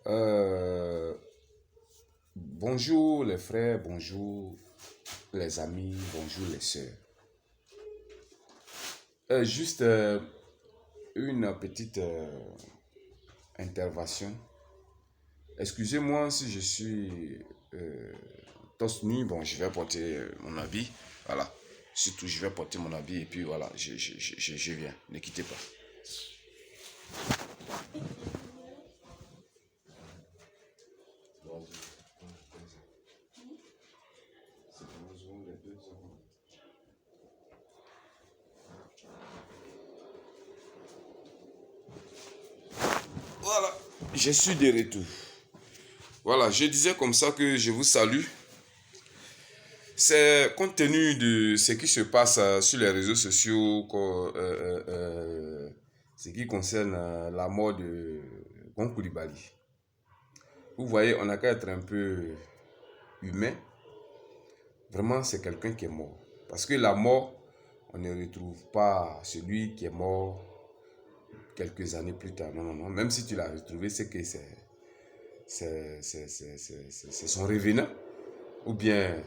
Euh, Bonjour les frères, bonjour les amis, bonjour les sœurs. Juste une petite intervention. Excusez-moi si je suis torse nu. Bon, je vais porter mon habit. Voilà. Surtout, je vais porter mon habit et puis voilà, je viens. Ne quittez pas. Voilà, je suis de retour. Voilà, je disais comme ça que je vous salue. C'est compte tenu de ce qui se passe sur les réseaux sociaux, ce qui concerne la mort de Gon Coulibaly. Vous voyez, on n'a qu'à être un peu humain. Vraiment, c'est quelqu'un qui est mort. Parce que la mort, on ne retrouve pas celui qui est mort quelques années plus tard. Non, non, non. Même si tu l'as retrouvé, c'est que c'est son revenant. Ou bien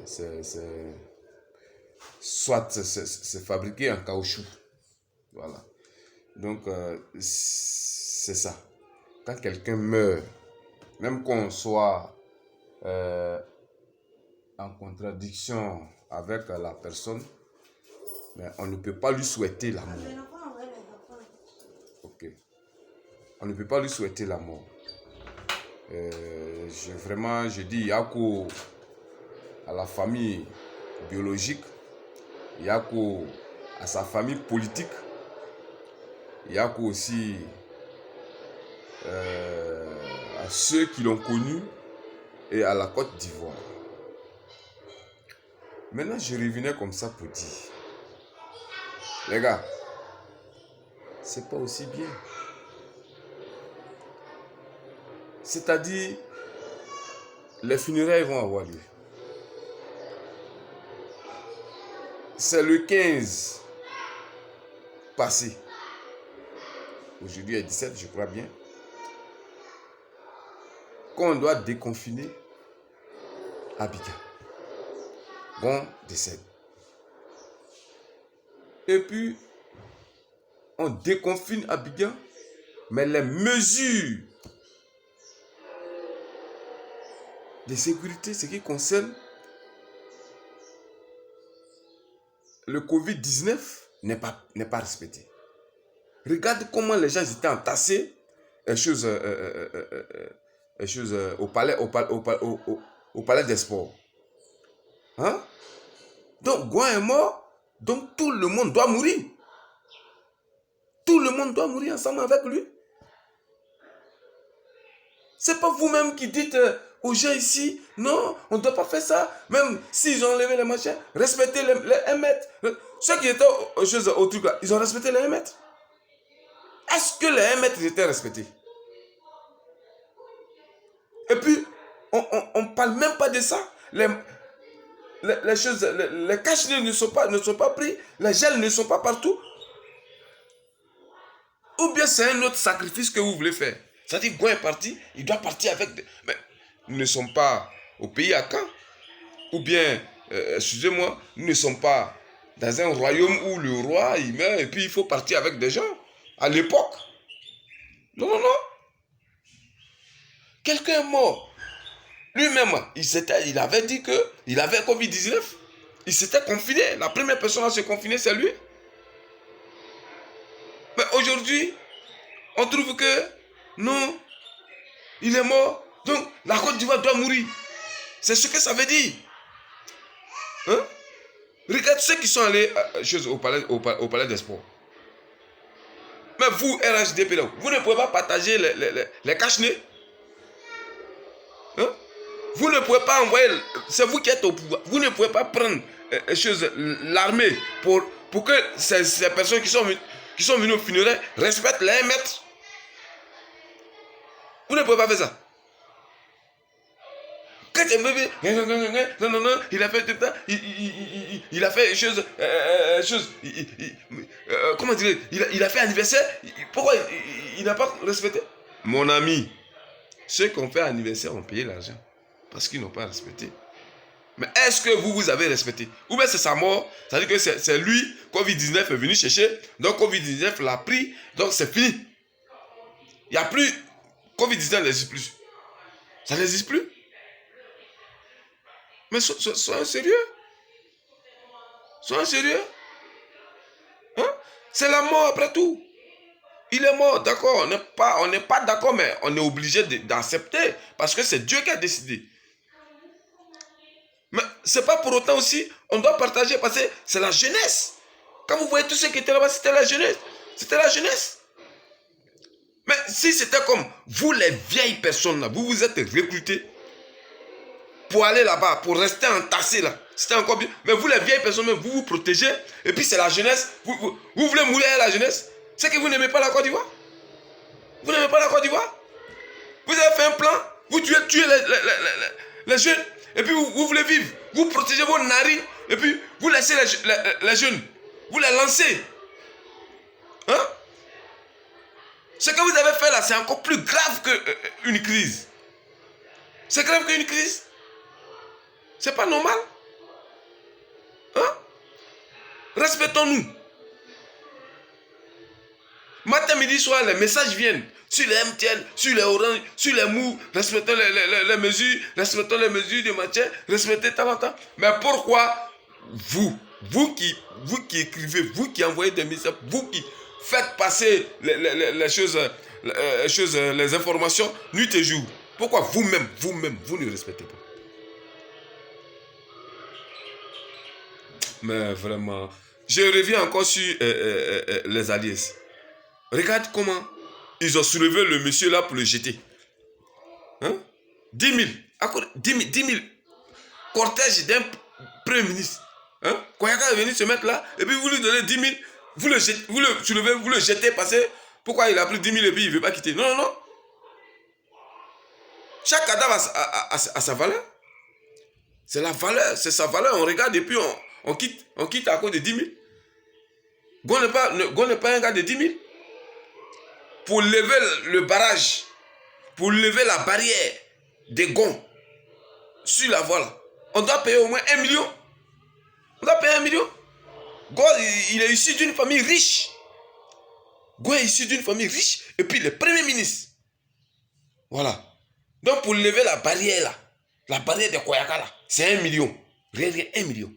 soit c'est fabriqué en caoutchouc. Voilà. Donc, c'est ça. Quand quelqu'un meurt, même qu'on soit en contradiction avec la personne, mais on ne peut pas lui souhaiter la mort. Ok. On ne peut pas lui souhaiter la mort. Je dis Yako à la famille biologique, Yako à sa famille politique, Yako aussi à ceux qui l'ont connu et à la Côte d'Ivoire. Maintenant, je revenais comme ça pour dire, les gars, c'est pas aussi bien. C'est-à-dire, les funérailles vont avoir lieu. C'est le 15 passé. Aujourd'hui est 17, je crois bien. Qu'on doit déconfiner Abidjan. Bon, décède. Et puis, on déconfine Abidjan, mais les mesures de sécurité, ce qui concerne le Covid-19, n'est pas respecté. Regarde comment les gens étaient entassés, au palais des sports. Hein? Donc, Gouin est mort, donc tout le monde doit mourir. Tout le monde doit mourir ensemble avec lui. C'est pas vous-même qui dites aux gens ici, non, on ne doit pas faire ça. Même s'ils ont enlevé les machins, respectez les 1 mètre. Ceux qui étaient au truc là, ils ont respecté les 1 mètre. Est-ce que les 1 mètre étaient respectés? Et puis, on ne parle même pas de ça. Les cache-nez ne sont pas pris, les gels ne sont pas partout. Ou bien c'est un autre sacrifice que vous voulez faire. C'est-à-dire, Gouin est parti, il doit partir avec... Mais nous ne sommes pas au pays à Caen. Ou bien, excusez-moi, nous ne sommes pas dans un royaume où le roi, il meurt et puis il faut partir avec des gens. À l'époque. Non, non, non. Quelqu'un est mort. Lui-même, il avait dit qu'il avait Covid-19. Il s'était confiné. La première personne à se confiner, c'est lui. Mais aujourd'hui, on trouve que non, il est mort. Donc, la Côte d'Ivoire doit mourir. C'est ce que ça veut dire. Hein? Regarde ceux qui sont allés au palais des sports. Mais vous, RHDP, vous ne pouvez pas partager les cache-nez. Hein? Vous ne pouvez pas envoyer, c'est vous qui êtes au pouvoir, vous ne pouvez pas prendre l'armée pour que ces personnes qui sont venues au funérailles respectent les 1 mètre. Vous ne pouvez pas faire ça. Quand non, il a fait tout ça, il a fait comment dire, il a fait anniversaire, pourquoi il n'a pas respecté? Mon ami, ceux qui ont fait anniversaire ont payé l'argent. Parce qu'ils n'ont pas respecté. Mais est-ce que vous avez respecté? Ou bien c'est sa mort, ça veut dire que c'est lui, Covid-19 est venu chercher, donc Covid-19 l'a pris, donc c'est fini. Il n'y a plus, Covid-19 n'existe plus. Ça n'existe plus. Mais soyez sérieux. Soyez sérieux. Hein? C'est la mort après tout. Il est mort, d'accord, on n'est pas d'accord, mais on est obligé d'accepter, parce que c'est Dieu qui a décidé. Mais c'est pas pour autant aussi, on doit partager, parce que c'est la jeunesse. Quand vous voyez tous ceux qui étaient là-bas, c'était la jeunesse. C'était la jeunesse. Mais si c'était comme vous, les vieilles personnes là, vous vous êtes recrutés pour aller là-bas, pour rester entassés là, c'était encore bien. Mais vous, les vieilles personnes, vous vous protégez, et puis c'est la jeunesse. Vous voulez mourir à la jeunesse? C'est que vous n'aimez pas la Côte d'Ivoire? Vous n'aimez pas la Côte d'Ivoire? Vous avez fait un plan, vous tuez les jeunes, et puis vous voulez vivre. Vous protégez vos narines, et puis vous laissez les jeunes. Vous les lancez. Hein? Ce que vous avez fait là, c'est encore plus grave qu'une crise. C'est grave qu'une crise. C'est pas normal. Hein? Respectons-nous. Matin, midi, soir, les messages viennent. Sur les MTN, sur les Orange, sur les Mou, respectons les mesures, respectons les mesures de maintien, respectez tant. Mais pourquoi vous qui écrivez, vous qui envoyez des messages, vous qui faites passer les choses, les informations nuit et jour, pourquoi vous-même, vous ne respectez pas? Mais vraiment, je reviens encore sur les alliés. Regarde comment ils ont soulevé le monsieur là pour le jeter. Hein? 10 000. 10 000. Cortège d'un premier ministre. Hein? Koyaka est venu se mettre là, et puis vous lui donnez 10 000. Vous le soulevez, vous le jetez, parce que pourquoi il a pris 10 000 et puis il ne veut pas quitter? Non, non, non. Chaque cadavre a sa valeur. C'est la valeur, c'est sa valeur. On regarde et puis on quitte à cause de 10 000. Gon n'est pas un gars de 10 000. Pour lever le barrage, pour lever la barrière des gonds sur la voie, on doit payer au moins 1 million. On doit payer 1 million. God, il est issu d'une famille riche. God est issu d'une famille riche. Et puis le premier ministre. Voilà. Donc pour lever la barrière là, la barrière de Koyaka là, c'est 1 million. Rien, 1 million.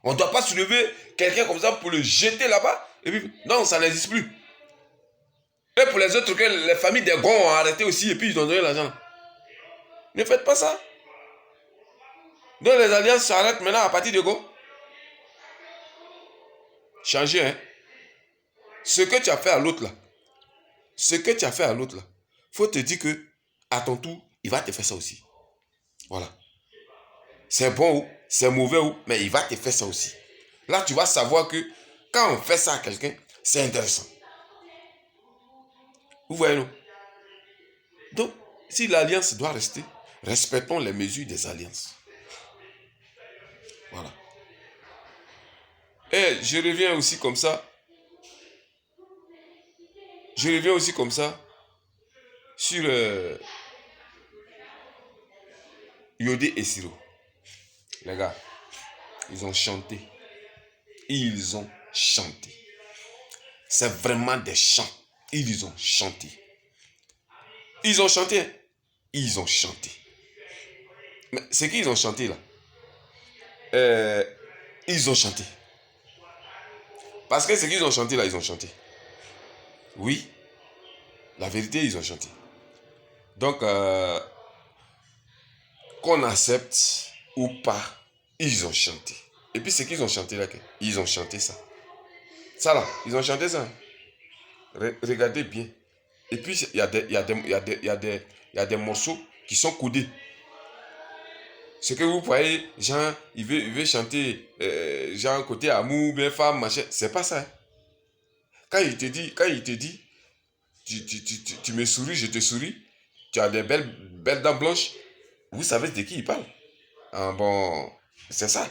On ne doit pas soulever quelqu'un comme ça pour le jeter là-bas. Et puis, non, ça n'existe plus. Et pour les autres, que les familles des gonds ont arrêté aussi et puis ils ont donné l'argent. Ne faites pas ça. Donc les alliances s'arrêtent maintenant à partir de Go. Changez, hein. Ce que tu as fait à l'autre là, faut te dire que à ton tour, il va te faire ça aussi. Voilà. C'est bon ou c'est mauvais ou, mais il va te faire ça aussi. Là, tu vas savoir que quand on fait ça à quelqu'un, c'est intéressant. Vous voyez, non? Donc, si l'alliance doit rester, respectons les mesures des alliances. Voilà. Et je reviens aussi comme ça. Sur Yodé et Siro. Les gars, ils ont chanté. C'est vraiment des chants. Ils ont chanté. Ils ont chanté. Mais c'est qu'ils ont chanté là. Ils ont chanté. Parce que ce qu'ils ont chanté là, ils ont chanté. Oui, la vérité, ils ont chanté. Donc, qu'on accepte ou pas, ils ont chanté. Et puis, ce qu'ils ont chanté là, ils ont chanté ça. Ça là, ils ont chanté ça. Regardez bien. Et puis, il y a des morceaux qui sont coudés. Ce que vous voyez, genre, il veut chanter, genre, côté amour, bien femme, machin, c'est pas ça. Hein. Quand il te dit, tu me souris, je te souris, tu as des belles dents blanches, vous savez de qui il parle. Ah, bon, c'est ça.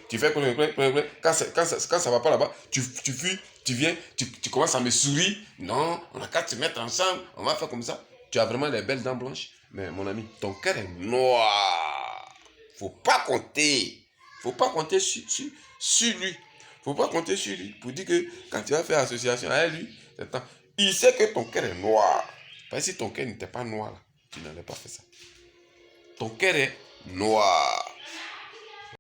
Tu fais quand ça va pas là-bas, tu fuis, tu viens, tu commences à me sourire. Non, on a qu'à se mettre ensemble, on va faire comme ça. Tu as vraiment les belles dents blanches. Mais mon ami, ton cœur est noir. Faut pas compter. Faut pas compter sur lui. Faut pas compter sur lui pour dire que quand tu vas faire association avec lui, il sait que ton cœur est noir. Parce que si ton cœur n'était pas noir, là, tu n'allais pas faire ça. Ton cœur est noir.